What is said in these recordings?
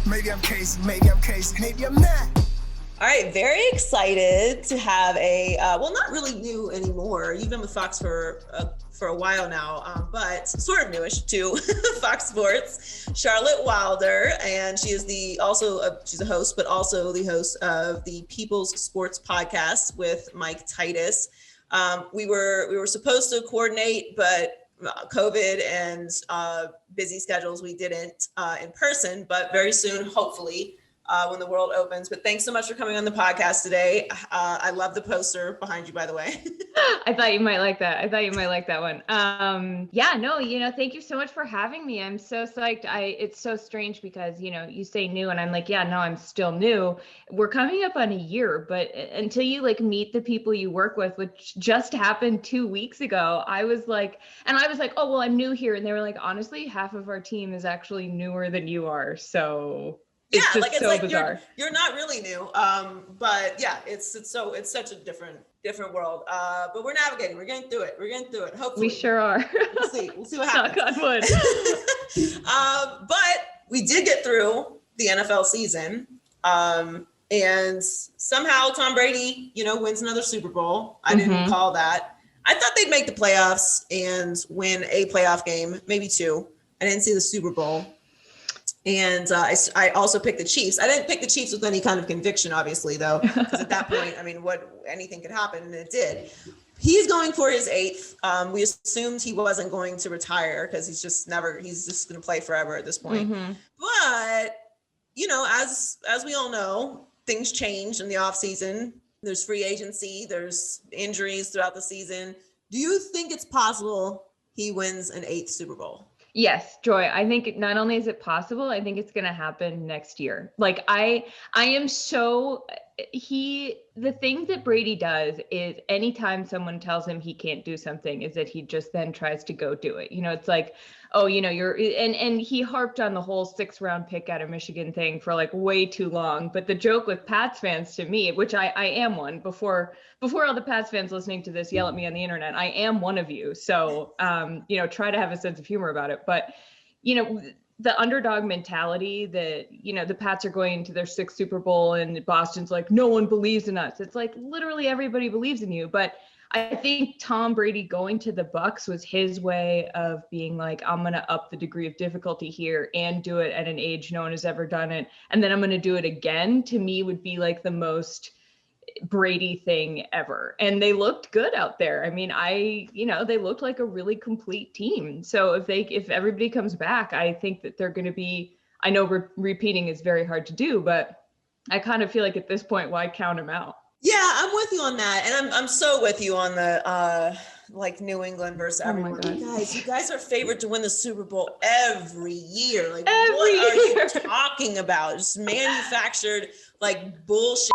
Maybe I'm Casey, maybe I'm not. All right, very excited to have a, well, not really new anymore. You've been with Fox for a while now, but sort of newish to Fox Sports, Charlotte Wilder, and she is she's a host, but also the host of the People's Sports Podcast with Mike Titus. We were supposed to coordinate, but COVID and busy schedules, we didn't in person, but very soon, hopefully, when the world opens. But thanks so much for coming on the podcast today. I love the poster behind you, by the way. I thought you might like that. one. Thank you so much for having me. I'm so psyched. It's so strange because, you say new and I'm like, yeah, no, I'm still new. We're coming up on a year, but until you meet the people you work with, which just happened 2 weeks ago, I was like, oh, well, I'm new here. And they were like, honestly, half of our team is actually newer than you are. So it's bizarre. You're not really new. But yeah, it's such a different world. But we're navigating. We're getting through it. Hopefully. We sure are. We'll see what happens. Knock on wood. But we did get through the NFL season. And somehow Tom Brady, wins another Super Bowl. I didn't call that. I thought they'd make the playoffs and win a playoff game, maybe two. I didn't see the Super Bowl. And I also picked the Chiefs. I didn't pick the Chiefs with any kind of conviction, obviously, though, because at that point, anything could happen, and it did. He's going for his 8th. We assumed he wasn't going to retire because he's just going to play forever at this point. Mm-hmm. But, as we all know, things change in the offseason. There's free agency, there's injuries throughout the season. Do you think it's possible he wins an 8th Super Bowl? Yes, Joy. I think not only is it possible, I think it's going to happen next year. I am so, the thing that Brady does is anytime someone tells him he can't do something is that he just then tries to go do it. It's like, oh, and he harped on the whole 6th round pick out of Michigan thing for way too long. But the joke with Pats fans to me, which I am one before all the Pats fans listening to this yell at me on the internet, I am one of you. So, try to have a sense of humor about it. But, the underdog mentality that, the Pats are going into their 6th Super Bowl and Boston's like, no one believes in us. It's like literally everybody believes in you. But I think Tom Brady going to the Bucs was his way of being like, I'm going to up the degree of difficulty here and do it at an age no one has ever done it. And then I'm going to do it again, to me would be the most Brady thing ever. And they looked good out there. I mean, they looked like a really complete team. So if everybody comes back, I think that they're going to be, I know repeating is very hard to do, but I kind of feel like at this point, why count them out? Yeah, I'm with you on that. And I'm so with you on the New England versus everyone. You guys are favored to win the Super Bowl every year. What are you talking about? Just manufactured bullshit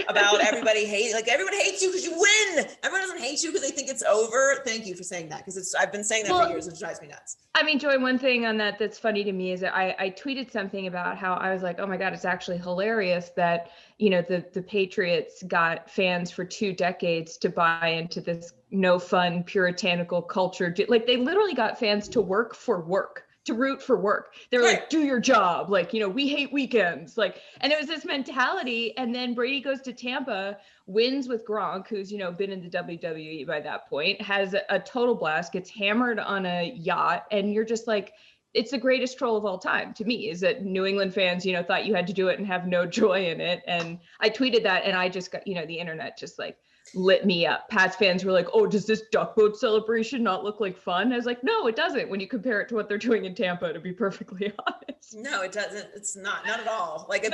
about everybody everyone hates you because you win. Everyone doesn't hate you because they think it's over. Thank you for saying that, because I've been saying that for years. It drives me nuts. I mean, Joy, one thing on that's funny to me is that I tweeted something about how I was like, oh my God, it's actually hilarious that, the Patriots got fans for 2 decades to buy into this no fun puritanical culture. They literally got fans to work for work. To root for work. They're like, do your job. We hate weekends. And it was this mentality. And then Brady goes to Tampa, wins with Gronk, who's, been in the WWE by that point, has a total blast, gets hammered on a yacht. And you're just like, it's the greatest troll of all time to me, is that New England fans, thought you had to do it and have no joy in it. And I tweeted that and I just got, the internet just lit me up. Pats fans were like, oh, does this duck boat celebration not look like fun? I was like, no, it doesn't when you compare it to what they're doing in Tampa, to be perfectly honest. No, it doesn't. It's not at all. If you've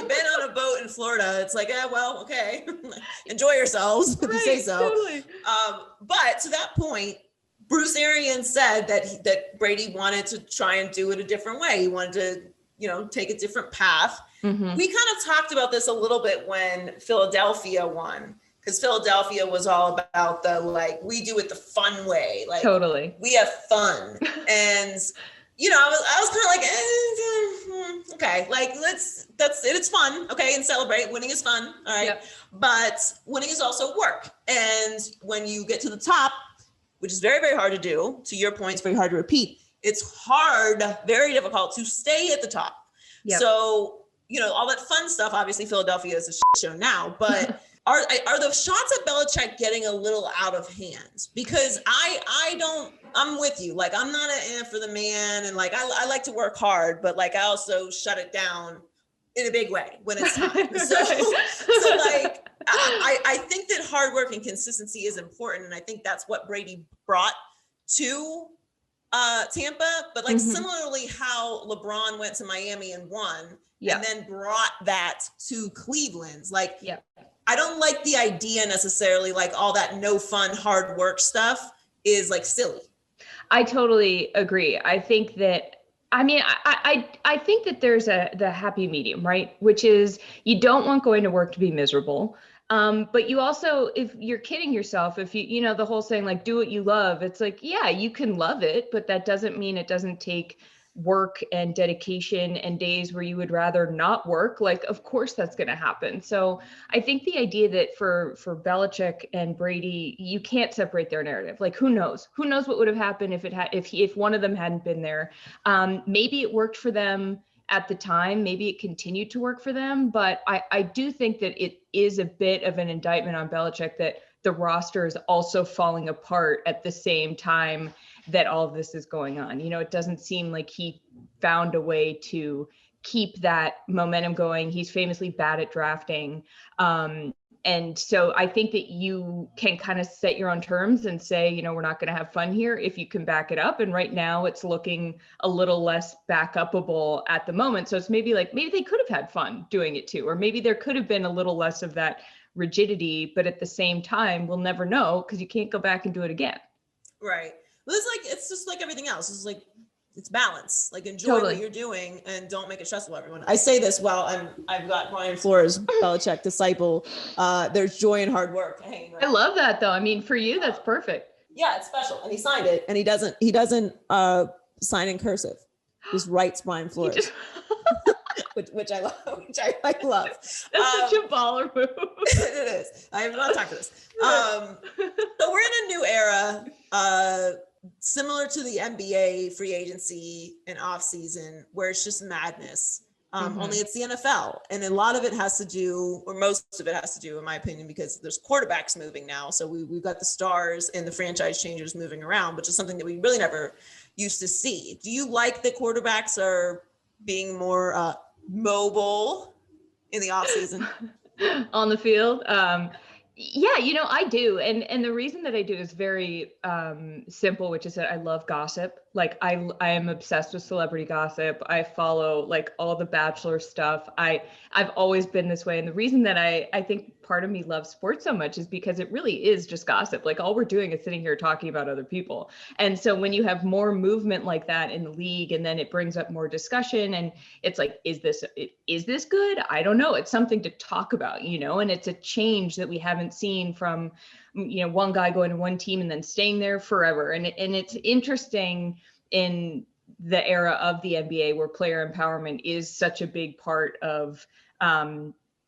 been on a boat in Florida, it's okay. Enjoy yourselves, if you say so. Totally. But to that point, Bruce Arians said that Brady wanted to try and do it a different way. He wanted to, take a different path. Mm-hmm. We kind of talked about this a little bit when Philadelphia won. Because Philadelphia was all about we do it the fun way. Totally. We have fun. And, I was kind of okay, that's it. It's fun. Okay. And celebrate. Winning is fun. All right. Yep. But winning is also work. And when you get to the top, which is very, very hard to do, to your point, it's very hard to repeat. It's hard, very difficult to stay at the top. Yep. So, all that fun stuff, obviously Philadelphia is a shit show now, but are the shots at Belichick getting a little out of hand? Because I'm with you. Like, I'm not an for the man. And like, I like to work hard, but like, I also shut it down in a big way when it's time. So like, I think that hard work and consistency is important. And I think that's what Brady brought to Tampa, but like similarly how LeBron went to Miami and won and then brought that to Cleveland. Like, I don't like the idea necessarily, like all that no fun, hard work stuff is like silly. I totally agree. I think that, I think that there's the happy medium, right? Which is you don't want going to work to be miserable. But you also, if you're kidding yourself, if the whole saying like, do what you love, it's like, yeah, you can love it, but that doesn't mean it doesn't take work and dedication and days where you would rather not work. Like, of course that's going to happen. So I think the idea that for Belichick and Brady, you can't separate their narrative. Like, who knows what would have happened if one of them hadn't been there. Maybe it worked for them at the time, maybe it continued to work for them, but I do think that it is a bit of an indictment on Belichick that the roster is also falling apart at the same time that all of this is going on. It doesn't seem like he found a way to keep that momentum going. He's famously bad at drafting. And so I think that you can kind of set your own terms and say, we're not going to have fun here if you can back it up. And right now it's looking a little less back upable at the moment. So it's maybe they could have had fun doing it too, or maybe there could have been a little less of that rigidity, but at the same time, we'll never know because you can't go back and do it again. Right. Well, it's just like everything else. It's like, it's balance. Like, enjoy what you're doing and don't make it stressful, everyone. I say this while I've got Brian Flores, Belichick disciple. There's joy in hard work. I love that though. I mean, for you, that's perfect. Yeah, it's special. And he signed it, and he doesn't sign in cursive. Just writes Brian Flores. Which I love, love. That's such a baller move. It is. I have not time for this. So we're in a new era, similar to the NBA free agency and offseason, where it's just madness. Only it's the NFL. And a lot of it has to do, or most of it has to do, in my opinion, because there's quarterbacks moving now. So we've got the stars and the franchise changers moving around, which is something that we really never used to see. Do you like that quarterbacks are being more mobile in the offseason? On the field? Yeah, I do. And the reason that I do is very simple, which is that I love gossip. Like I am obsessed with celebrity gossip. I follow like all the Bachelor stuff. I've always been this way. And the reason that I think part of me loves sports so much is because it really is just gossip. Like all we're doing is sitting here talking about other people. And so when you have more movement like that in the league, and then it brings up more discussion, and it's like, is this good? I don't know. It's something to talk about, and it's a change that we haven't seen from, one guy going to one team and then staying there forever. And it's interesting in the era of the NBA where player empowerment is such a big part of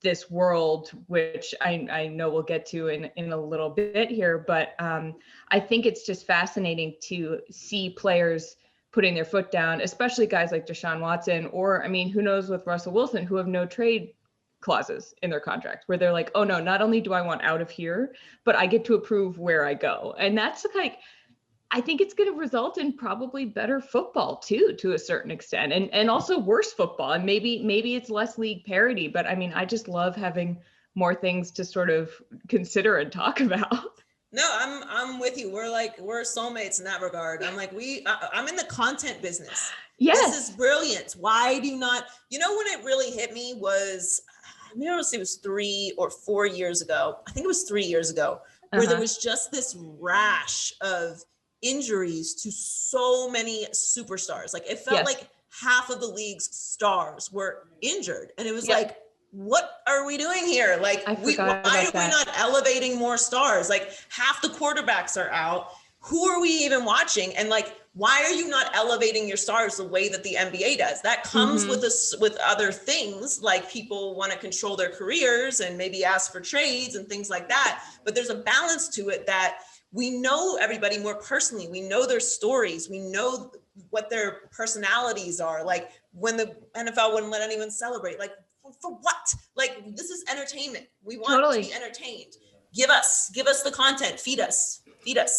this world, which I know we'll get to in a little bit here, but I think it's just fascinating to see players putting their foot down, especially guys like DESHAUN Watson, or who knows with Russell Wilson, who have no trade clauses in their contract, where they're like, oh no, not only do I want out of here, but I get to approve where I go. And that's like, I think it's going to result in probably better football too, to a certain extent, and also worse football. And maybe it's less league parity, but I just love having more things to sort of consider and talk about. No, I'm with you. We're soulmates in that regard. I'm like, I'm in the content business. Yes. This is brilliant. Why do not, when it really hit me was, I don't know if it was 3 or 4 years ago. I think it was 3 years ago, where there was just this rash of injuries to so many superstars. Like it felt like half of the league's stars were injured. And it was like, what are we doing here? Like, why are we not elevating more stars? Like half the quarterbacks are out. Who are we even watching? And like, why are you not elevating your stars the way that the NBA does? That comes with other things, like people want to control their careers and maybe ask for trades and things like that. But there's a balance to it that we know everybody more personally. We know their stories. We know what their personalities are. Like when the NFL wouldn't let anyone celebrate, like for what? Like this is entertainment. We want to be entertained. Give us the content. Feed us.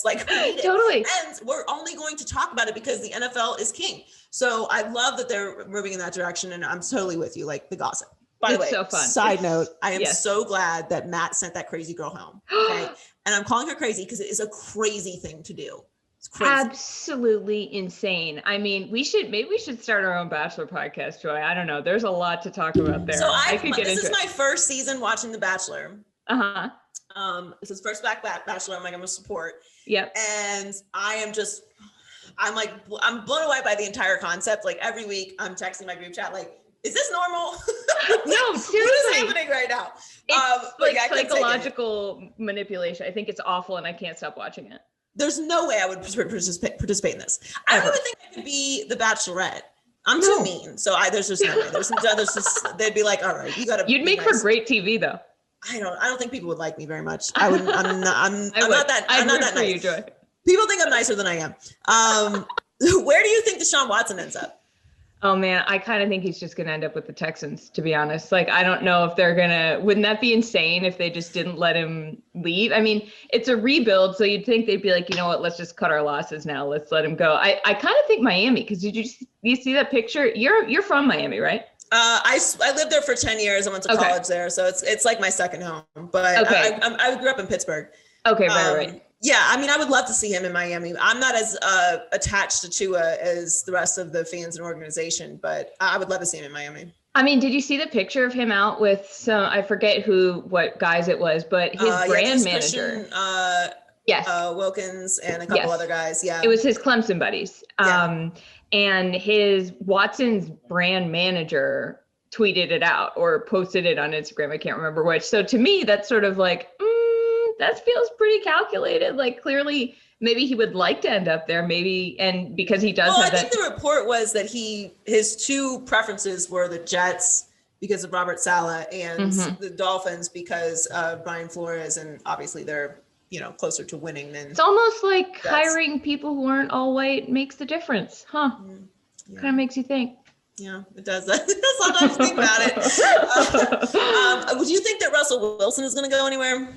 Like we need it. Totally. And we're only going to talk about it because the NFL is king. So I love that they're moving in that direction, and I'm totally with you. Like the gossip. By the way, so fun. Side note, I am so glad that Matt sent that crazy girl home. Okay. And I'm calling her crazy because it is a crazy thing to do. It's crazy. Absolutely insane. I mean, maybe we should start our own Bachelor podcast, Joy. I don't know. There's a lot to talk about there. So this is my first season watching The Bachelor. Uh-huh. This is first Bachelor. I'm like, I'm gonna support. Yep. And I'm blown away by the entire concept. Like every week I'm texting my group chat, like, is this normal? No, seriously. What is happening right now? It's like psychological manipulation. I think it's awful and I can't stop watching it. There's no way I would participate in this. I don't even think I could be the Bachelorette. I'm too mean. So there's just no way. There's just, they'd be like, all right, you'd make for great TV though. I don't think people would like me very much. I'm not that nice. You, Joy. People think I'm nicer than I am. Where do you think DeShaun Watson ends up? Oh man, I kind of think he's just going to end up with the Texans, to be honest. Like, I don't know if wouldn't that be insane if they just didn't let him leave? I mean, it's a rebuild. So you'd think they'd be like, you know what, let's just cut our losses now. Let's let him go. I kind of think Miami, because you see that picture? You're from Miami, right? I lived there for 10 years. I went to college there. So it's like my second home, but I grew up in Pittsburgh. Okay. Right. Yeah. I mean, I would love to see him in Miami. I'm not as attached to Tua as the rest of the fans and organization, but I would love to see him in Miami. I mean, did you see the picture of him out with I forget what guys it was, but his brand manager. Yes. Wilkins and a couple other guys. Yeah. It was his Clemson buddies. And his Watson's brand manager tweeted it out or posted it on Instagram. I can't remember which. So to me, that's sort of like, that feels pretty calculated. Like clearly, maybe he would like to end up there. Maybe, and because he does have that. I think the report was that his two preferences were the Jets because of Robert Saleh and the Dolphins because of Brian Flores, and obviously they're closer to winning than. It's almost like hiring people who aren't all white makes the difference, huh? Yeah. Kind of makes you think. Yeah, it does. Sometimes think about it. Would you think that Russell Wilson is going to go anywhere?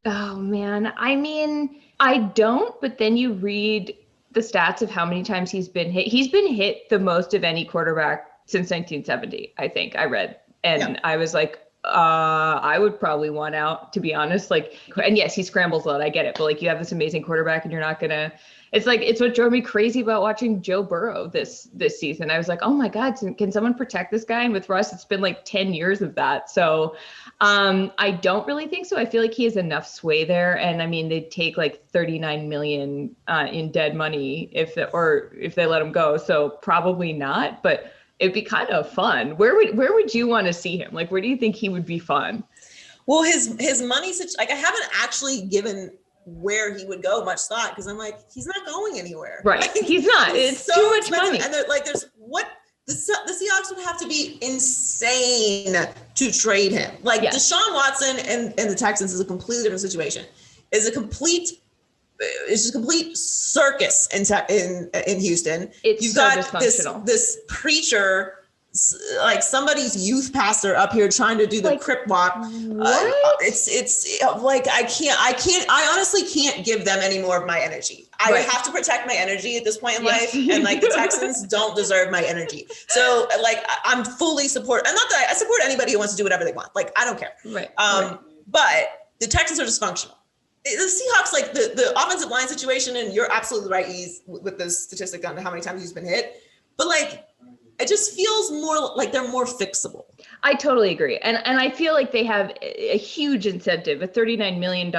Oh man, I mean, I don't. But then you read the stats of how many times he's been hit. He's been hit the most of any quarterback since 1970. I think I read, and I was like, I would probably want out, to be honest. Like, and yes, he scrambles a lot. I get it. But like, you have this amazing quarterback and you're not going to, it's what drove me crazy about watching Joe Burrow this season. I was like, oh my God, can someone protect this guy? And with Russ, it's been like 10 years of that. So I don't really think so. I feel like he has enough sway there. And I mean, they'd take like 39 million in dead money if they let him go. So probably not, but it'd be kind of fun. Where would you want to see him? Like, where do you think he would be fun? Well, his money, like I haven't actually given where he would go much thought, because I'm like, he's not going anywhere. Right. Like, he's not. It's so too much money. And the Seahawks would have to be insane to trade him. Like Deshaun Watson and the Texans is a completely different situation. It's just a complete circus in Houston. You've got this preacher, like somebody's youth pastor up here trying to do the crip walk. What? It's like I honestly can't give them any more of my energy. I have to protect my energy at this point in life, and like the Texans don't deserve my energy. So like I'm fully support. And not that I support anybody who wants to do whatever they want. Like I don't care. Right. But the Texans are dysfunctional. The Seahawks, like the offensive line situation, and you're absolutely right, with the statistic on how many times he's been hit. But like, it just feels more like they're more fixable. I totally agree. And I feel like they have a huge incentive, a $39 million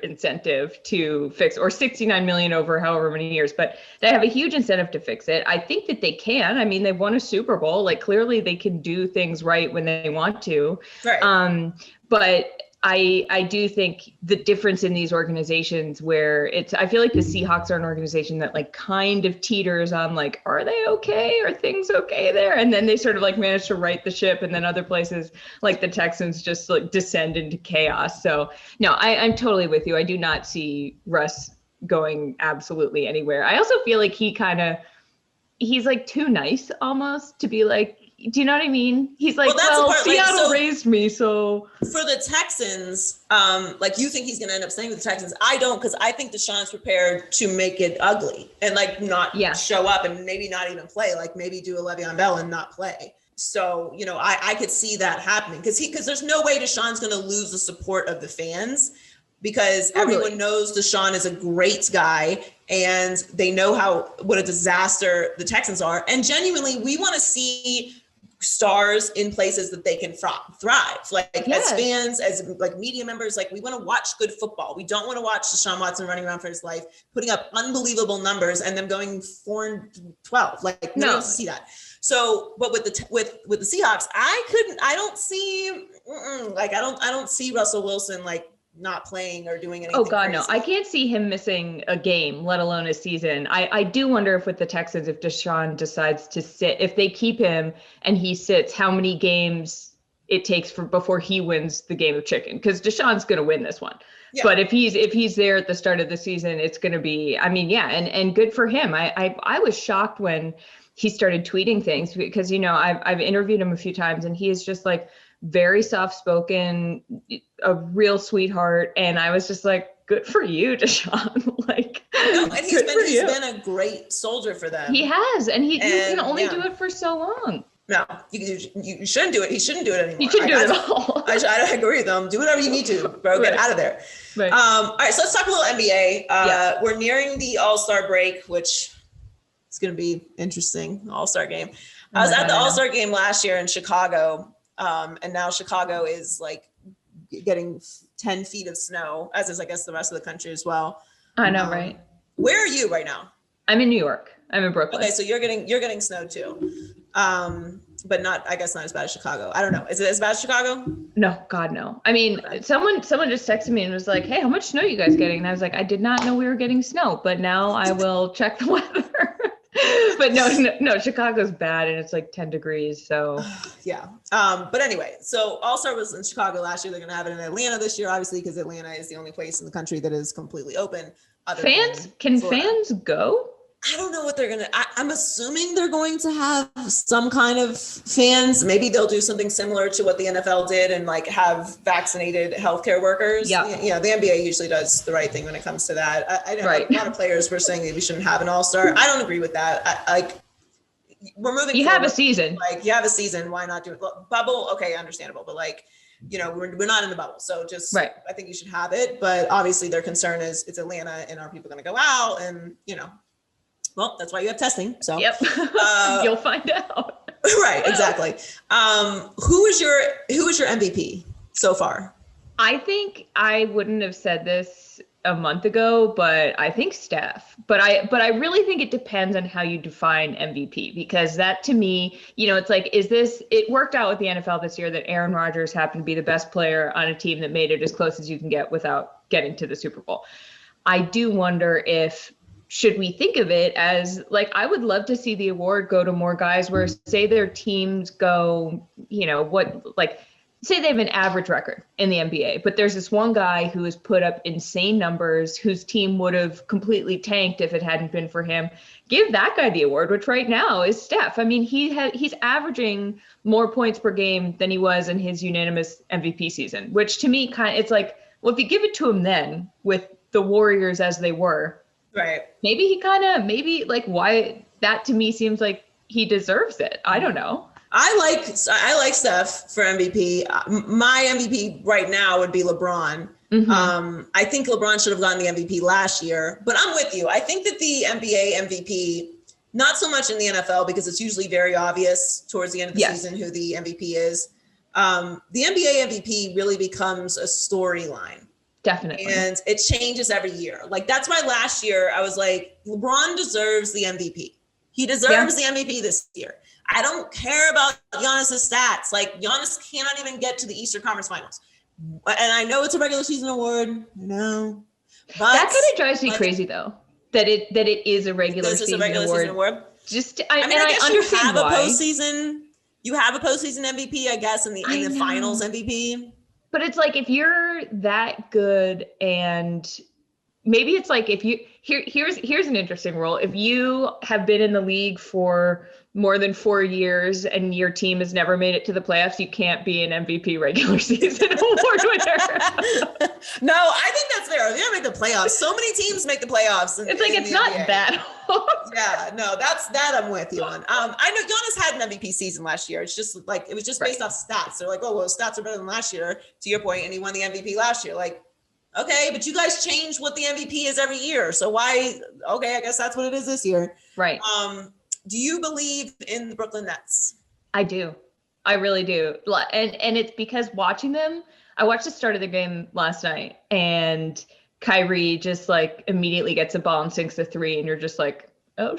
incentive to fix, or $69 million over however many years, but they have a huge incentive to fix it. I think that they can. I mean, they won a Super Bowl. Like clearly they can do things right when they want to. Right. But I do think the difference in these organizations where I feel like the Seahawks are an organization that like kind of teeters on like, are they okay? Are things okay there? And then they sort of like manage to right the ship. And then other places like the Texans just like descend into chaos. So no, I'm totally with you. I do not see Russ going absolutely anywhere. I also feel like he kind of, he's like too nice almost to be like, do you know what I mean? He's like, well, Seattle raised me, so. For the Texans, like you think he's going to end up staying with the Texans. I don't, because I think Deshaun's prepared to make it ugly and like not show up and maybe not even play, like maybe do a Le'Veon Bell and not play. So, you know, I could see that happening because there's no way Deshaun's going to lose the support of the fans because everyone knows Deshaun is a great guy and they know what a disaster the Texans are. And genuinely, we want to see stars in places that they can thrive. Like as fans, as like media members, like we want to watch good football. We don't want to watch Deshaun Watson running around for his life, putting up unbelievable numbers and them going 4-12. Like no one wants to see that. So, but with the Seahawks, I don't see Russell Wilson like not playing or doing anything. Oh God, crazy. no, I can't see him missing a game, let alone a season. I do wonder if with the Texans, if Deshaun decides to sit, if they keep him and he sits, how many games it takes before he wins the game of chicken. Because Deshaun's going to win this one. Yeah. But if he's there at the start of the season, it's going to be, I mean, yeah. And good for him. I was shocked when he started tweeting things because, you know, I've interviewed him a few times and he is just like, very soft-spoken, a real sweetheart, and I was just like, "Good for you, Deshaun!" Like, no, and he's been a great soldier for them. He has, and you can only do it for so long. No, you shouldn't do it. He shouldn't do it anymore. He shouldn't do it at all. I agree with them. Do whatever you need to, bro. Get out of there. Right. All right, so let's talk a little NBA. We're nearing the All-Star break, which is going to be interesting. All-Star game. I was at the All-Star game last year in Chicago. And now Chicago is like getting 10 feet of snow, as is, I guess, the rest of the country as well. I know, right? Where are you right now? I'm in New York. I'm in Brooklyn. Okay, so you're getting snow too, but I guess not as bad as Chicago. I don't know. Is it as bad as Chicago? No, God, no. I mean, someone just texted me and was like, "Hey, how much snow are you guys getting?" And I was like, "I did not know we were getting snow, but now I will check the weather." But no, Chicago's bad and it's like 10 degrees. So yeah. But anyway, so All-Star was in Chicago last year. They're going to have it in Atlanta this year, obviously, because Atlanta is the only place in the country that is completely open. Can fans go? I don't know what they're going to, I'm assuming they're going to have some kind of fans. Maybe they'll do something similar to what the NFL did and like have vaccinated healthcare workers. Yeah. You know, the NBA usually does the right thing when it comes to that. I know a lot of players were saying that we shouldn't have an All-Star. I don't agree with that. We're moving. You have a season. Like you have a season. Why not do it? Bubble. Okay. Understandable. But like, you know, we're not in the bubble. So just, I think you should have it. But obviously their concern is it's Atlanta and are people going to go out and, you know, well, that's why you have testing. So you'll find out. Right, exactly. Who is your MVP so far? I think I wouldn't have said this a month ago, but I think Steph. But I really think it depends on how you define MVP, because that to me, you know, it's like, it worked out with the NFL this year that Aaron Rodgers happened to be the best player on a team that made it as close as you can get without getting to the Super Bowl. I do wonder should we think of it as like, I would love to see the award go to more guys where say their teams go, you know, say they have an average record in the NBA, but there's this one guy who has put up insane numbers, whose team would have completely tanked if it hadn't been for him. Give that guy the award, which right now is Steph. I mean, he's averaging more points per game than he was in his unanimous MVP season, which to me it's like, well, if you give it to him then with the Warriors as they were, right. maybe why that to me seems like he deserves it. I don't know. I like Steph for MVP. My MVP right now would be LeBron. Mm-hmm. I think LeBron should have gotten the MVP last year, but I'm with you. I think that the NBA MVP, not so much in the NFL because it's usually very obvious towards the end of the season who the MVP is. The NBA MVP really becomes a storyline. Definitely. And it changes every year. Like, that's why last year I was like, LeBron deserves the MVP. He deserves the MVP this year. I don't care about Giannis's stats. Like, Giannis cannot even get to the Eastern Conference Finals. And I know it's a regular season award. I know. But that kind of drives me crazy, though, that it is a regular season award. I understand why. You have a postseason MVP, I guess, in the finals MVP. But it's like, if you're that good and maybe it's like if you here's an interesting rule. If you have been in the league for more than 4 years and your team has never made it to the playoffs, you can't be an MVP regular season award winner. No, I think that's fair. They don't make the playoffs. So many teams make the playoffs. It's not NBA. that hard. Yeah, no, that I'm with you on. I know Giannis had an MVP season last year. It's just like, it was just based off stats. They're like, oh, well, stats are better than last year, to your point, and he won the MVP last year. Like, okay, but you guys change what the MVP is every year. So why? Okay, I guess that's what it is this year. Right. Do you believe in the Brooklyn Nets? I do. I really do. And it's because watching them, I watched the start of the game last night and Kyrie just like immediately gets a ball and sinks a three. And you're just like, oh,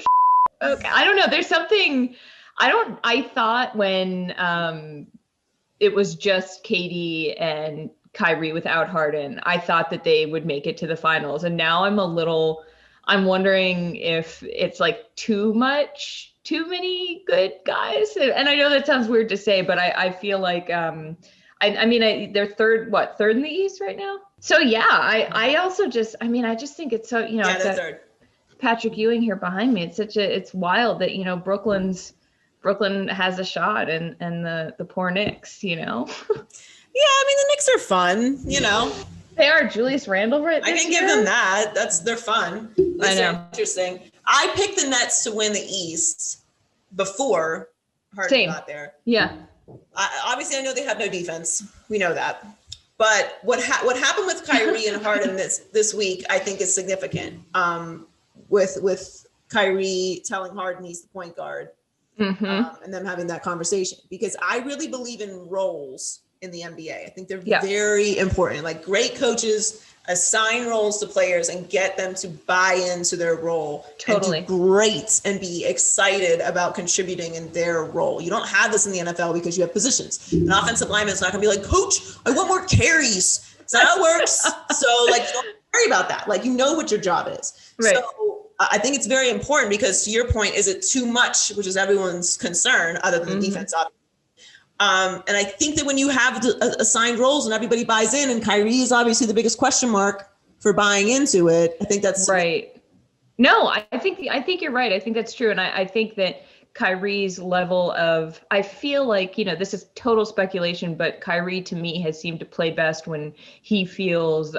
okay. I don't know. There's something I thought when it was just KD and Kyrie without Harden, I thought that they would make it to the finals. And now I'm wondering if it's like too many good guys. And I know that sounds weird to say, but I feel like, they're third in the East right now. So yeah, I also just think it's so, Yeah, they're third. Patrick Ewing here behind me. It's wild that, Brooklyn has a shot and the poor Knicks, Yeah, the Knicks are fun, They are. Julius Randle, right? I can give them that. They're fun. I know. Interesting. I picked the Nets to win the East before Harden got there. Yeah. Obviously, I know they have no defense. We know that. But what happened with Kyrie and Harden this week, I think, is significant. With Kyrie telling Harden he's the point guard, and them having that conversation, because I really believe in roles in the NBA. I think they're very important. Like, great coaches assign roles to players and get them to buy into their role. Totally. And do great and be excited about contributing in their role. You don't have this in the NFL because you have positions. An offensive lineman is not going to be like, coach, I want more carries. It's not how it works. So don't worry about that. Like, what your job is. Right. So I think it's very important because, to your point, is it too much, which is everyone's concern other than the defense, obviously. And I think that when you have assigned roles and everybody buys in, and Kyrie is obviously the biggest question mark for buying into it, I think that's right. No, I think you're right. I think that's true. And I think that Kyrie's level of, I feel like, this is total speculation, but Kyrie to me has seemed to play best when he feels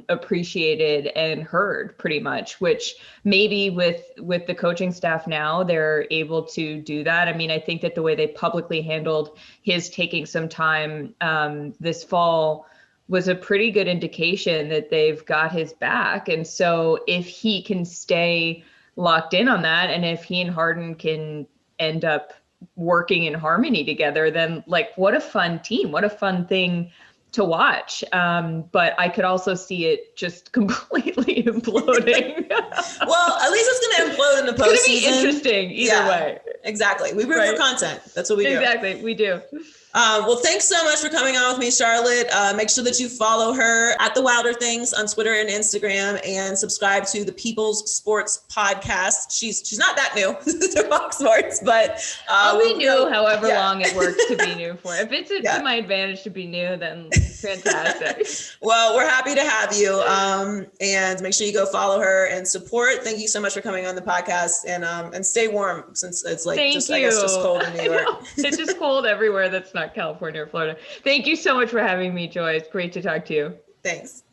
appreciated and heard, pretty much, which maybe with the coaching staff now, they're able to do that. I think that the way they publicly handled his taking some time this fall was a pretty good indication that they've got his back. And so if he can stay locked in on that, and if he and Harden can end up working in harmony together, then what a fun team, what a fun thing to watch. But I could also see it just completely imploding. Well, at least it's going to implode in the postseason. It's going to be interesting either way. Exactly. We root for content. That's what we do. Exactly. We do. Well, thanks so much for coming on with me, Charlotte. Make sure that you follow her at The Wilder Things on Twitter and Instagram, and subscribe to the People's Sports Podcast. She's not that new to Fox Sports, but I'll be new however long it works to be new for. If it's to my advantage to be new, then fantastic. Well, we're happy to have you. And make sure you go follow her and support. Thank you so much for coming on the podcast, and stay warm, since it's I guess just cold in New York. It's just cold everywhere that's not California or Florida. Thank you so much for having me, Joy. It's great to talk to you. Thanks.